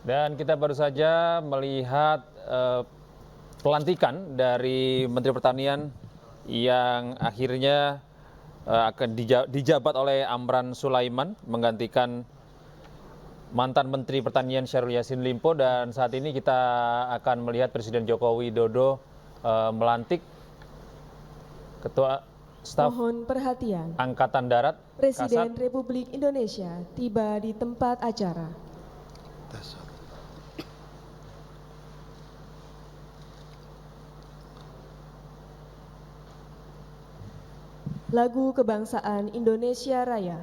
Dan kita baru saja melihat pelantikan dari Menteri Pertanian yang akhirnya akan dijabat oleh Amran Sulaiman menggantikan mantan Menteri Pertanian Syahrul Yassin Limpo, dan saat ini kita akan melihat Presiden Joko Widodo melantik Ketua Staf Mohon perhatian, Angkatan Darat Presiden Kasat. Republik Indonesia tiba di tempat acara. Lagu Kebangsaan Indonesia Raya.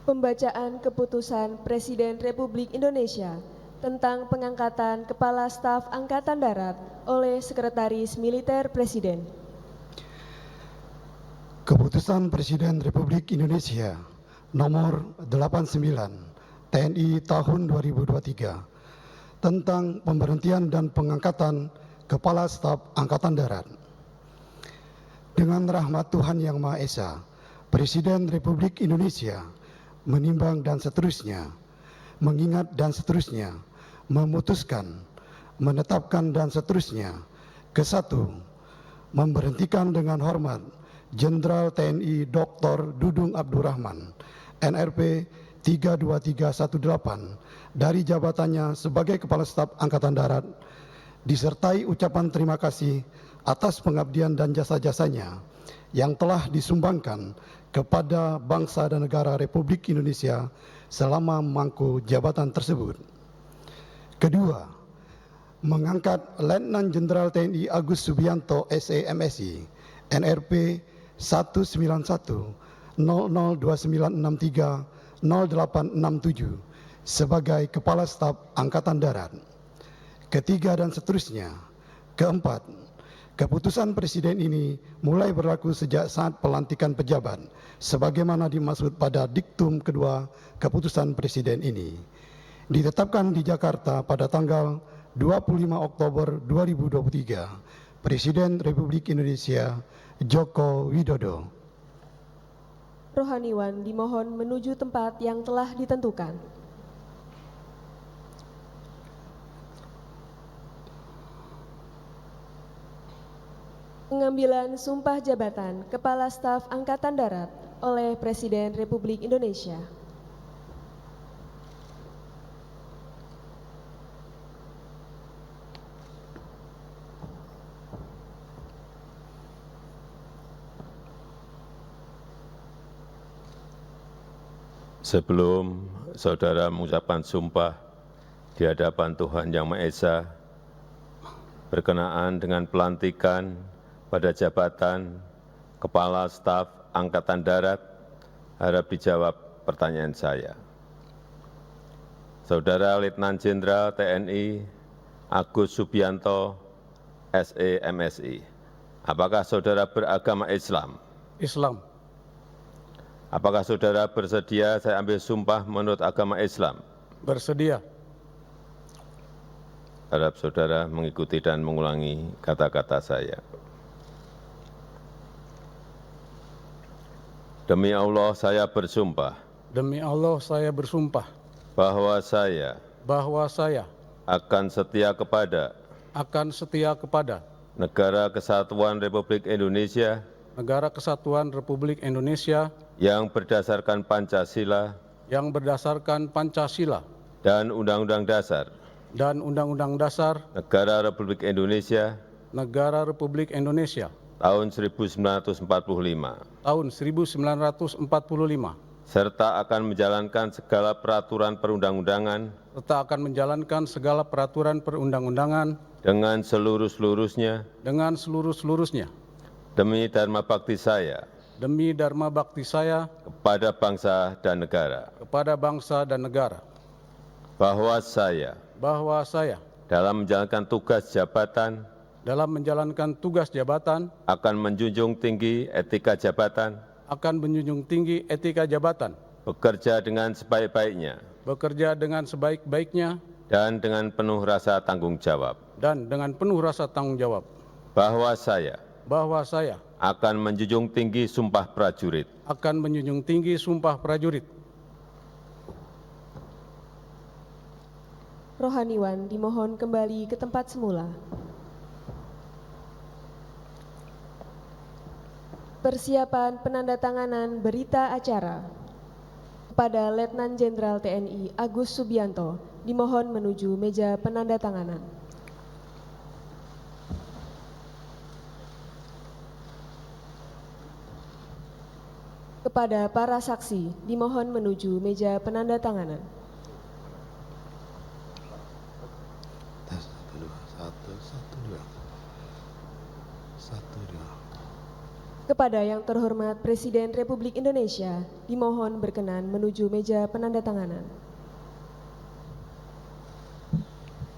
Pembacaan Keputusan Presiden Republik Indonesia tentang pengangkatan Kepala Staf Angkatan Darat oleh Sekretaris Militer Presiden. Keputusan Presiden Republik Indonesia nomor 89 TNI tahun 2023 tentang pemberhentian dan pengangkatan Kepala Staf Angkatan Darat. Dengan rahmat Tuhan Yang Maha Esa, Presiden Republik Indonesia menimbang dan seterusnya, mengingat dan seterusnya, memutuskan, menetapkan dan seterusnya. Kesatu, memberhentikan dengan hormat Jenderal TNI Dr. Dudung Abdurrahman, NRP 32318, dari jabatannya sebagai Kepala Staf Angkatan Darat, disertai ucapan terima kasih atas pengabdian dan jasa-jasanya yang telah disumbangkan kepada bangsa dan negara Republik Indonesia selama memangku jabatan tersebut. Kedua, mengangkat Letnan Jenderal TNI Agus Subianto SE MSI, NRP 1910029630867 sebagai Kepala Staf Angkatan Darat. Ketiga dan seterusnya. Keempat, keputusan Presiden ini mulai berlaku sejak saat pelantikan pejabat, sebagaimana dimaksud pada diktum kedua keputusan Presiden ini. Ditetapkan di Jakarta pada tanggal 25 Oktober 2023, Presiden Republik Indonesia Joko Widodo. Rohaniwan dimohon menuju tempat yang telah ditentukan. Pengambilan sumpah jabatan Kepala Staf Angkatan Darat oleh Presiden Republik Indonesia. Sebelum saudara mengucapkan sumpah di hadapan Tuhan Yang Maha Esa, berkenaan dengan pelantikan pada jabatan Kepala Staf Angkatan Darat, harap dijawab pertanyaan saya. Saudara Letnan Jenderal TNI Agus Subianto, SE, MSI. Apakah saudara beragama Islam? Islam. Apakah saudara bersedia saya ambil sumpah menurut agama Islam? Bersedia. Harap saudara mengikuti dan mengulangi kata-kata saya. Demi Allah saya bersumpah Demi Allah saya bersumpah bahwa saya akan setia kepada Negara Kesatuan Republik Indonesia Negara Kesatuan Republik Indonesia yang berdasarkan Pancasila dan Undang-Undang Dasar Negara Republik Indonesia tahun 1945 serta akan menjalankan segala peraturan perundang-undangan dengan seluruh-seluruhnya demi dharma bakti saya kepada bangsa dan negara, bahwa saya dalam menjalankan tugas jabatan akan menjunjung tinggi etika jabatan, bekerja dengan sebaik-baiknya dan dengan penuh rasa tanggung jawab, bahwa saya akan menjunjung tinggi sumpah prajurit Rohaniwan dimohon kembali ke tempat semula. Persiapan penandatanganan berita acara kepada Letnan Jenderal TNI Agus Subianto dimohon menuju meja penandatanganan. Kepada para saksi dimohon menuju meja penandatanganan. Kepada yang terhormat Presiden Republik Indonesia, dimohon berkenan menuju meja penandatanganan.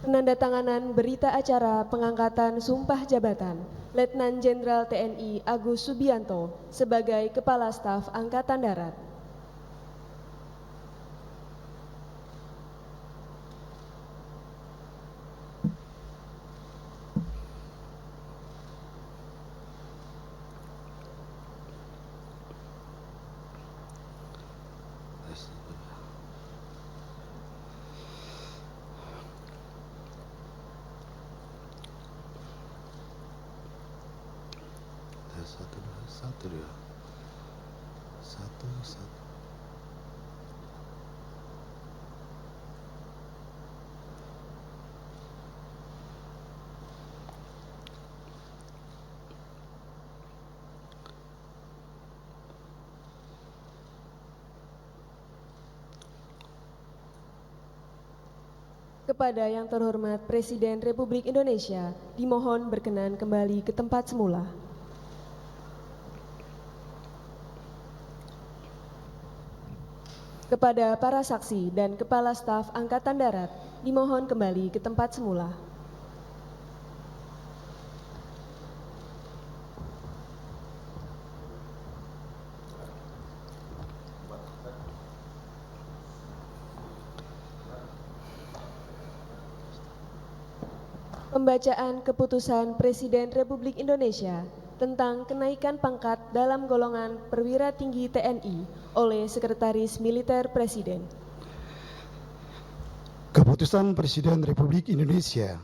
Penandatanganan berita acara pengangkatan sumpah jabatan Letnan Jenderal TNI Agus Subianto sebagai Kepala Staf Angkatan Darat. Kepada yang terhormat Presiden Republik Indonesia, dimohon berkenan kembali ke tempat semula. Kepada para saksi dan Kepala Staf Angkatan Darat, dimohon kembali ke tempat semula. Pembacaan Keputusan Presiden Republik Indonesia tentang kenaikan pangkat dalam golongan perwira tinggi TNI oleh Sekretaris Militer Presiden. Keputusan Presiden Republik Indonesia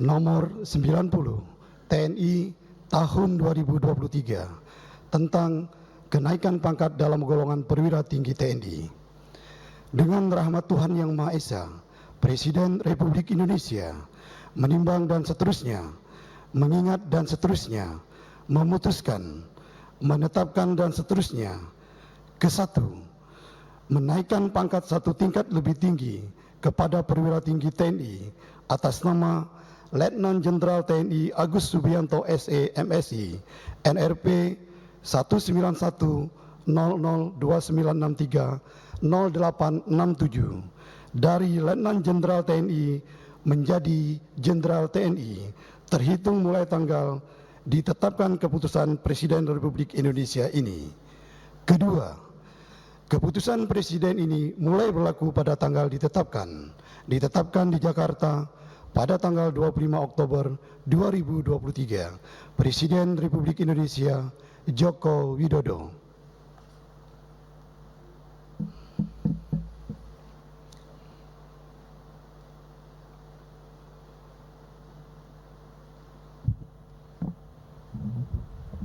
nomor 90 TNI tahun 2023 tentang kenaikan pangkat dalam golongan perwira tinggi TNI. Dengan rahmat Tuhan Yang Maha Esa, Presiden Republik Indonesia menimbang dan seterusnya, mengingat dan seterusnya, memutuskan, menetapkan dan seterusnya. Ke-1, menaikkan pangkat 1 tingkat lebih tinggi kepada perwira tinggi TNI atas nama Letnan Jenderal TNI Agus Subianto SE MSI NRP 1910029630867 dari Letnan Jenderal TNI menjadi Jenderal TNI terhitung mulai tanggal ditetapkan keputusan Presiden Republik Indonesia ini. Kedua, keputusan Presiden ini mulai berlaku pada tanggal ditetapkan di Jakarta pada tanggal 25 Oktober 2023. Presiden Republik Indonesia Joko Widodo.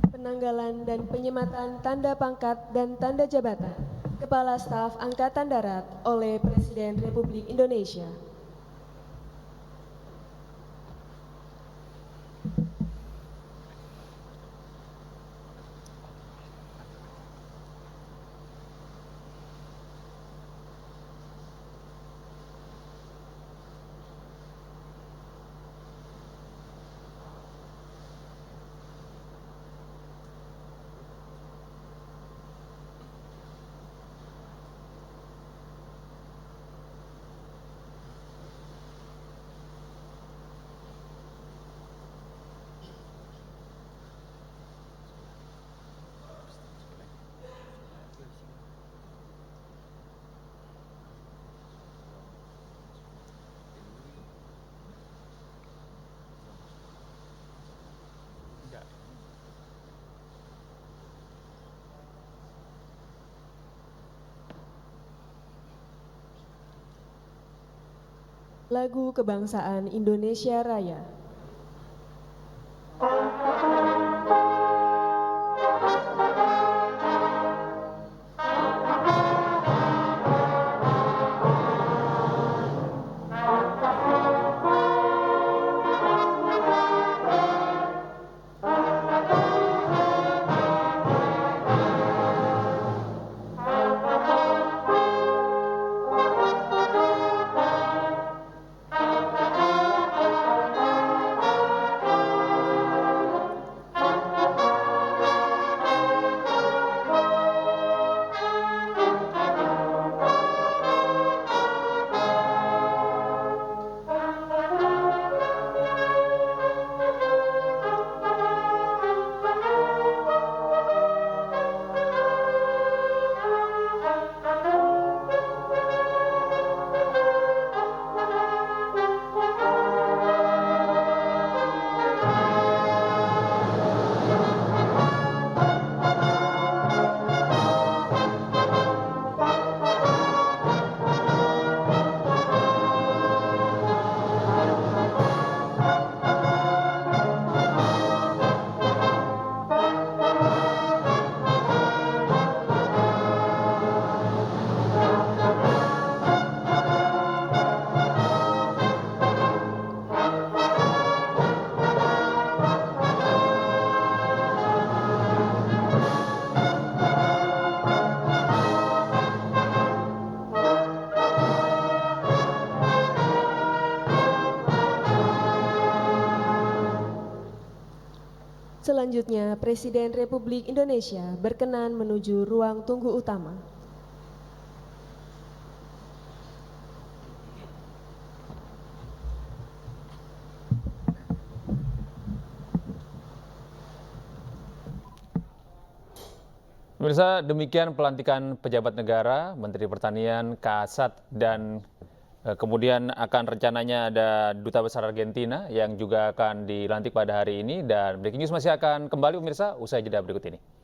Penanggalan dan penyematan tanda pangkat dan tanda jabatan Kepala Staf Angkatan Darat oleh Presiden Republik Indonesia. Lagu Kebangsaan Indonesia Raya. Selanjutnya, Presiden Republik Indonesia berkenan menuju ruang tunggu utama. Pemirsa, demikian pelantikan pejabat negara, Menteri Pertanian, Kasat, dan kemudian akan rencananya ada Duta Besar Argentina yang juga akan dilantik pada hari ini. Dan Breaking News masih akan kembali pemirsa usai jeda berikut ini.